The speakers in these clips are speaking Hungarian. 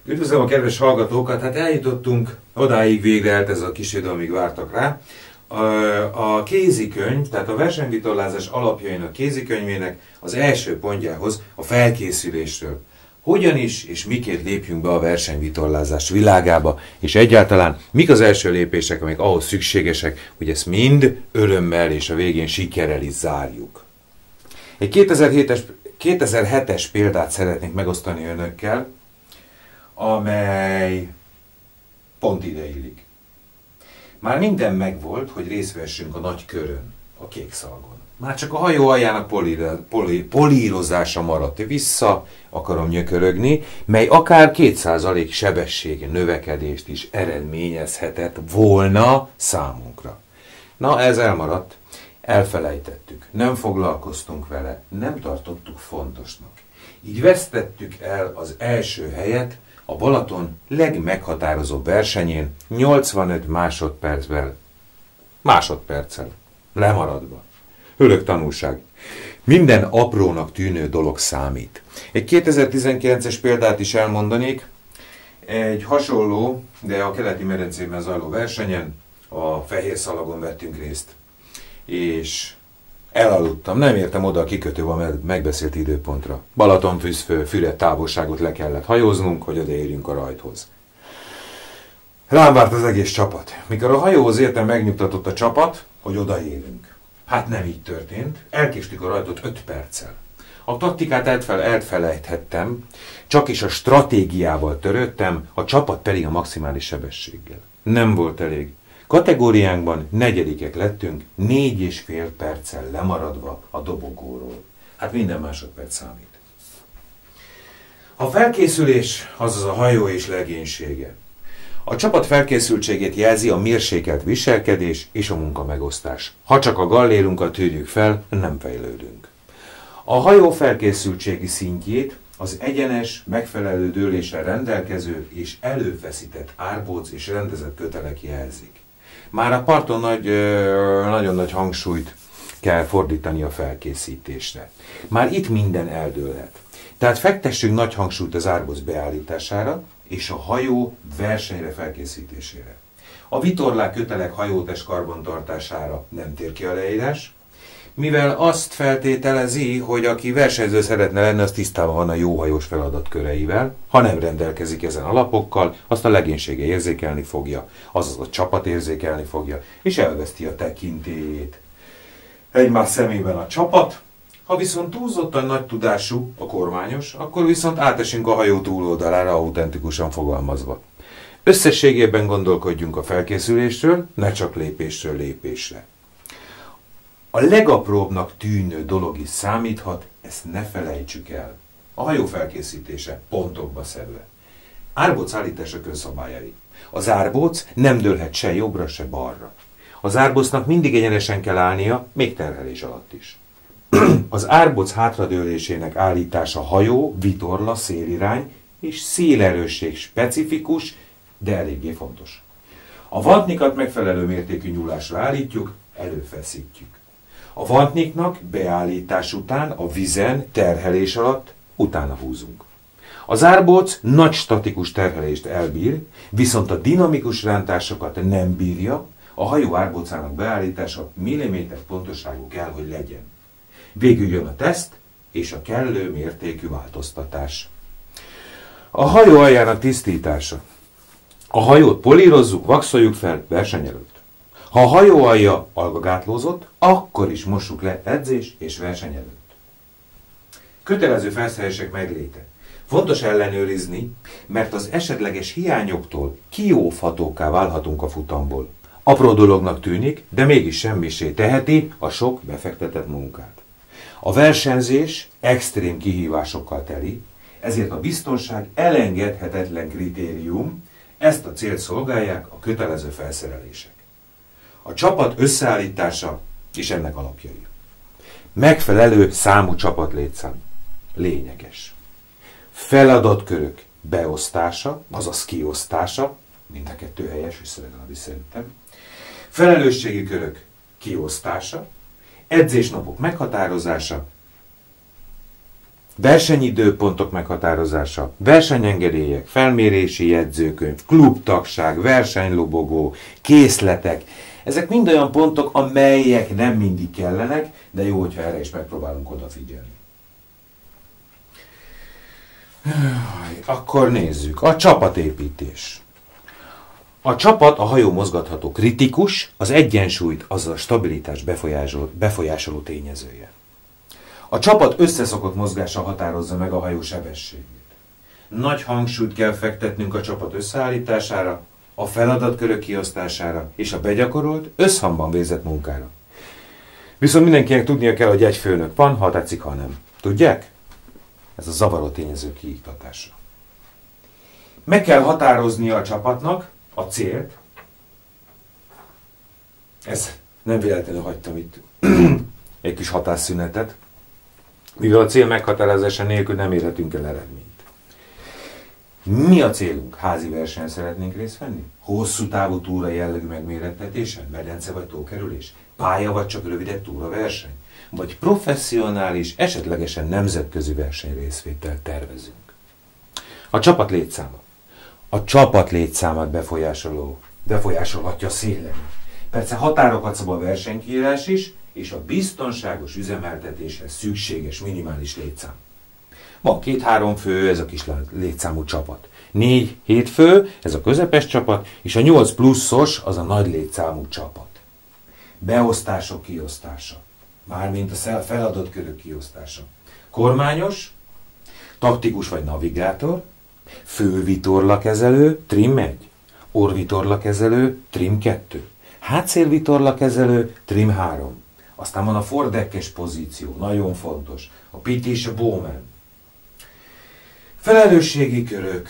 Üdvözlöm a kedves hallgatókat! Hát eljutottunk odáig, végre eltelt ez a kis idő, amíg vártak rá. A kézikönyv, tehát a versenyvitorlázás alapjainak kézikönyvének az első pontjához, a felkészülésről. Hogyan is és miként lépjünk be a versenyvitorlázás világába, és egyáltalán mik az első lépések, amik ahhoz szükségesek, hogy ezt mind örömmel és a végén sikerrel is zárjuk. Egy 2007-es példát szeretnék megosztani önökkel, amely pont ide illik. Már minden megvolt, hogy részt vessünk a nagy körön, a Kékszalagon. Már csak a hajó aljának polírozása maradt. Vissza akarom nyökörögni, mely akár 2% sebesség növekedést is eredményezhetett volna számunkra. Na, ez elmaradt, elfelejtettük, nem foglalkoztunk vele, nem tartottuk fontosnak. Így vesztettük el az első helyet a Balaton legmeghatározóbb versenyén 85 másodperccel, lemaradva. Hölök tanulság. Minden aprónak tűnő dolog számít. Egy 2019-es példát is elmondanék. Egy hasonló, de a keleti medencében zajló versenyen, a Fehérszalagon vettünk részt. És elaludtam, nem értem oda a kikötőbe a megbeszélt időpontra. Balatonfüred távolságot le kellett hajóznunk, hogy odaérjünk a rajthoz. Rám várt az egész csapat. Mikor a hajóhoz értem, megnyugtatott a csapat, hogy odaérünk. Hát nem így történt, elkéstük a rajtot 5 perccel. A taktikát elfelejthettem, csak is a stratégiával törődtem, a csapat pedig a maximális sebességgel. Nem volt elég. Kategóriánkban negyedikek lettünk, 4,5 perccel lemaradva a dobogóról. Hát minden másodperc számít. A felkészülés, azaz a hajó és legénysége. A csapat felkészültségét jelzi a mérsékelt viselkedés és a munkamegosztás. Ha csak a gallérunkat tűrjük fel, nem fejlődünk. A hajó felkészültségi szintjét az egyenes, megfelelő dőléssel rendelkező és előfeszített árbóc és rendezett kötelek jelzik. Már a parton nagyon nagy hangsúlyt kell fordítani a felkészítésre. Már itt minden eldőlhet. Tehát fektessünk nagy hangsúlyt az árbóc beállítására és a hajó versenyre felkészítésére. A vitorlák kötelek hajótest karbantartására nem tér ki a leírás, mivel azt feltételezi, hogy aki versenyző szeretne lenni, az tisztában van a jó hajós feladatköreivel, ha nem rendelkezik ezen alapokkal, azt a legénysége érzékelni fogja, azaz a csapat érzékelni fogja, és elveszti a tekintélyét. Egymás szemében a csapat, ha viszont túlzottan nagy tudású a kormányos, akkor viszont átesünk a hajó túloldalára, autentikusan fogalmazva. Összességében gondolkodjunk a felkészülésről, ne csak lépésről lépésre. A legapróbbnak tűnő dolog is számíthat, ezt ne felejtsük el. A hajó felkészítése pontokba szedve. Árbóc állítása közszabályai. Az árbóc nem dőlhet se jobbra, se balra. Az árbocnak mindig egyenesen kell állnia, még terhelés alatt is. Az árbóc hátradőlésének állítása hajó, vitorla, szélirány és szélerősség specifikus, de eléggé fontos. A vantnikat megfelelő mértékű nyúlásra állítjuk, előfeszítjük. A vantniknak beállítás után a vizen, terhelés alatt utána húzunk. Az árbóc nagy statikus terhelést elbír, viszont a dinamikus rántásokat nem bírja, a hajó árbócának beállítása milliméter pontoságú kell, hogy legyen. Végül jön a teszt és a kellő mértékű változtatás. A hajó aljának tisztítása. A hajót polírozzuk, vaxoljuk fel verseny előtt. Ha a hajó alja algagátlózott, akkor is mossuk le edzés és verseny előtt. Kötelező felszerelések megléte. Fontos ellenőrizni, mert az esetleges hiányoktól kióvhatókká válhatunk a futamból. Apró dolognak tűnik, de mégis semmisé teheti a sok befektetett munkát. A versenyzés extrém kihívásokkal teli, ezért a biztonság elengedhetetlen kritérium, ezt a célt szolgálják a kötelező felszerelések. A csapat összeállítása és ennek alapjai. Megfelelő számú csapatlétszám. Lényeges. Feladatkörök beosztása, azaz kiosztása, mind a kettő helyes, legalábbis szerintem. Felelősségi körök kiosztása, edzésnapok meghatározása, versenyidőpontok meghatározása, versenyengedélyek, felmérési jegyzőkönyv, klubtagság, versenylobogó, készletek. Ezek mind olyan pontok, amelyek nem mindig kellenek, de jó, hogyha erre is megpróbálunk odafigyelni. Akkor nézzük. A csapatépítés. A csapat a hajó mozgatható kritikus, az egyensúlyt, azaz a stabilitást befolyásoló tényezője. A csapat összeszokott mozgása határozza meg a hajó sebességét. Nagy hangsúlyt kell fektetnünk a csapat összeállítására, a feladatkörök kiosztására és a begyakorolt, összhangban végzett munkára. Viszont mindenkinek tudnia kell, hogy egy főnök van, ha tetszik, ha nem. Tudják? Ez a zavaró tényező kiiktatása. Meg kell határoznia a csapatnak a célt. Ez nem véletlenül hagytam itt egy kis hatásszünetet, mivel a cél meghatározása nélkül nem érhetünk el eredményt. Mi a célunk? Házi versenyen szeretnénk részt venni? Hosszú távú túra jellegű megmérettetésen? Medence vagy tókerülés? Pálya vagy csak rövidebb túraverseny? Vagy professzionális, esetlegesen nemzetközi versenyrészvételt tervezünk? A csapat létszáma. A csapat létszámát befolyásolhatja szélen. Persze határokat szab a versenykiírás is, és a biztonságos üzemeltetéshez szükséges minimális létszám. Van 2-3 fő, ez a kis létszámú csapat. 4-7 fő, ez a közepes csapat, és a 8 pluszos, az a nagy létszámú csapat. Beosztások kiosztása. Mármint a feladatkörök kiosztása. Kormányos, taktikus vagy navigátor, fővitorlakezelő, trim 1, orvitorlakezelő, trim 2, hátszélvitorlakezelő, trim 3. Aztán van a fordekkes pozíció, nagyon fontos, a pit és a bowman. Felelősségi körök.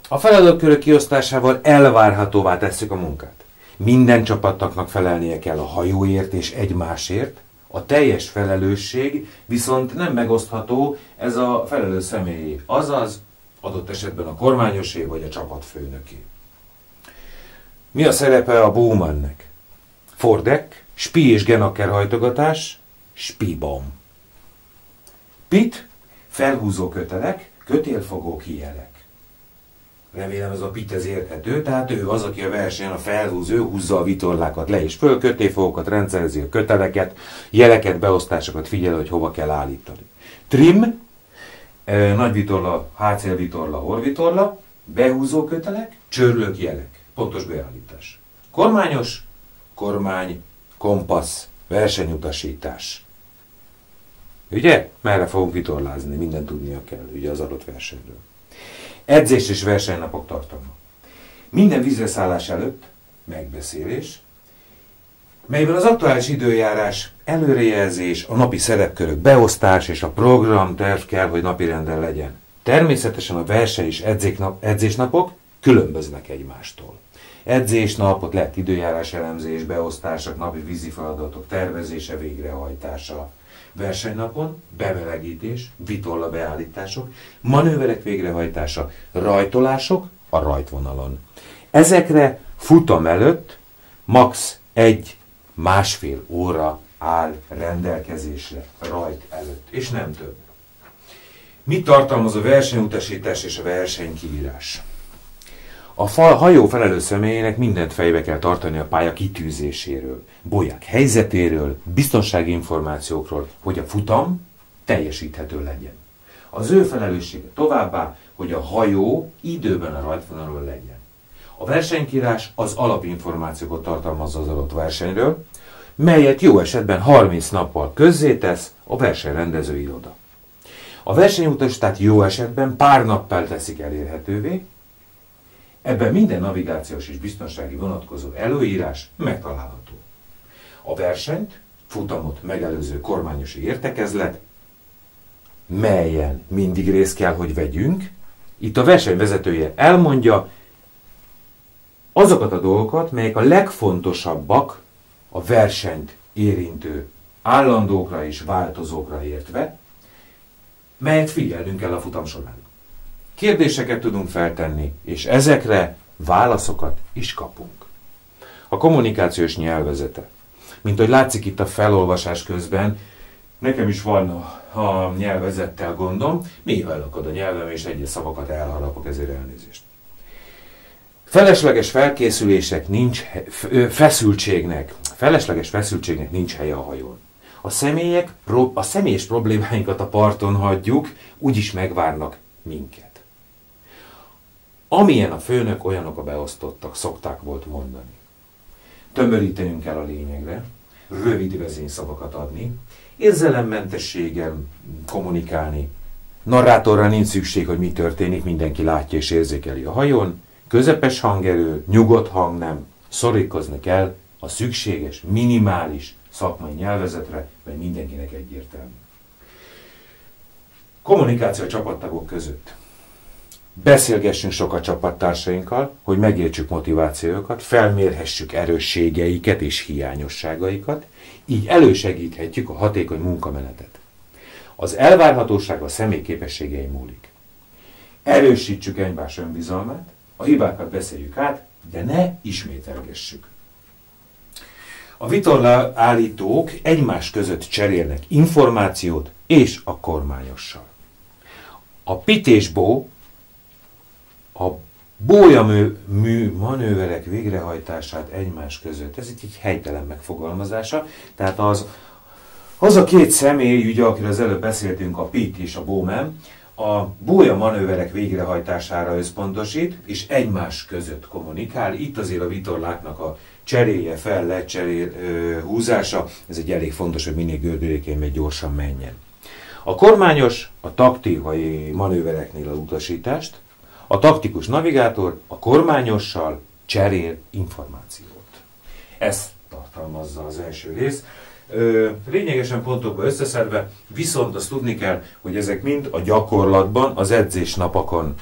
A feladatkörök kiosztásával elvárhatóvá tesszük a munkát. Minden csapattagnak felelnie kell a hajóért és egymásért, a teljes felelősség viszont nem megosztható, ez a felelős személyé, azaz adott esetben a kormányosé vagy a csapatfőnöké. Mi a szerepe a bowmannek? Fordeck, spi és genakker hajtogatás, spibom. Pit, felhúzó kötelek, kötélfogó kijelek. Remélem ez a pit ez érthető, tehát ő az, aki a versenyen a felhúz, ő húzza a vitorlákat le és föl, kötélfogókat rendszerezi, a köteleket, jeleket, beosztásokat figyel, hogy hova kell állítani. Trim, nagy vitorla, hátszélvitorla, orvitorla, behúzó kötelek, csörlők, jelek, pontos beállítás. Kormányos, kormány, kompassz, versenyutasítás. Ugye? Merre fogunk vitorlázni, mindent tudnia kell, ugye az adott versenyről. Edzés és versenynapok tartalma. Minden vízreszállás előtt megbeszélés, melyben az aktuális időjárás, előrejelzés, a napi szerepkörök beosztás és a programterv kell, hogy napirenden legyen. Természetesen a verseny és edzésnapok különböznek egymástól. Edzésnapot lehet időjárás elemzés, beosztások, napi vízi feladatok tervezése, végrehajtása. Versenynapon bemelegítés, vitorla beállítások, manőverek végrehajtása, rajtolások a rajtvonalon. Ezekre futam előtt max. 1-1,5 óra áll rendelkezésre rajt előtt, és nem több. Mit tartalmaz a versenyutasítás és a versenykiírás? A hajó felelős személyének mindent fejbe kell tartani a pálya kitűzéséről, bolyák helyzetéről, biztonsági információkról, hogy a futam teljesíthető legyen. Az ő felelőssége továbbá, hogy a hajó időben a rajtvonalon legyen. A versenykírás az alapinformációkat tartalmazza az adott versenyről, melyet jó esetben 30 nappal közzétesz a versenyrendező iroda. A versenyutasítást jó esetben pár nappal teszik elérhetővé, ebben minden navigációs és biztonsági vonatkozó előírás megtalálható. A versenyt, futamot megelőző kormányosi értekezlet, melyen mindig részt kell, hogy vegyünk, itt a versenyvezetője elmondja azokat a dolgokat, melyek a legfontosabbak a versenyt érintő állandókra és változókra értve, melyet figyelnünk kell a futam során. Kérdéseket tudunk feltenni, és ezekre válaszokat is kapunk. A kommunikációs nyelvezete. Mint ahogy látszik itt a felolvasás közben, nekem is van a nyelvezettel gondom, néha elakad a nyelvem, és egyes szavakat elharapok, ezért elnézést. Felesleges felkészülések nincs, felesleges feszültségnek nincs helye a hajón. A személyes problémáinkat a parton hagyjuk, úgyis megvárnak minket. Amilyen a főnök, olyanok a beosztottak, szokták volt mondani. Tömörítenünk kell a lényegre, rövid vezényszavakat adni, érzelemmentességgel kommunikálni. Narrátorra nincs szükség, hogy mi történik, mindenki látja és érzékeli a hajón, közepes hangerő, nyugodt hangnem, szorítkozni kell a szükséges, minimális szakmai nyelvezetre, mert mindenkinek egyértelmű. Kommunikáció a csapattagok között. Beszélgessünk sok a csapattársainkkal, hogy megértsük motivációkat, felmérhessük erősségeiket és hiányosságaikat, így elősegíthetjük a hatékony munkamenetet. Az elvárhatóság a személy képességei múlik. Erősítsük egymás önbizalmát, a hibákat beszéljük át, de ne ismételgessük. A vitorlaállítók egymás között cserélnek információt és a kormányossal. A pit és bó, a bójamű manőverek végrehajtását egymás között. Ez itt egy helytelen megfogalmazása. Tehát az a két személy, ugye, akiről az előbb beszéltünk, a pit és a bowman, a bója manőverek végrehajtására összpontosít, és egymás között kommunikál. Itt azért a vitorláknak a cseréje, húzása, ez egy elég fontos, hogy minél gördülékeny, vagy gyorsan menjen. A kormányos a taktikai manővereknél az utasítást, a taktikus navigátor a kormányossal cserél információt. Ezt tartalmazza az első rész. Lényegesen pontokba összeszedve, viszont azt tudni kell, hogy ezek mind a gyakorlatban, az edzésnapokon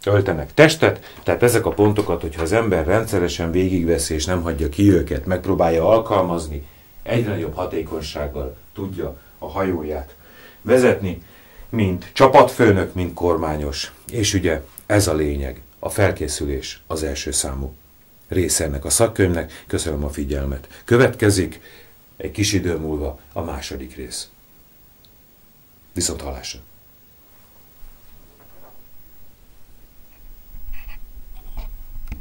öltenek testet, tehát ezek a pontokat, hogyha az ember rendszeresen végigveszi és nem hagyja ki őket, megpróbálja alkalmazni, egyre nagyobb hatékonysággal tudja a hajóját vezetni, mint csapatfőnök, mint kormányos. És ugye ez a lényeg, a felkészülés az első számú része ennek a szakkönyvnek. Köszönöm a figyelmet. Következik egy kis idő múlva a második rész. Viszonthallásra!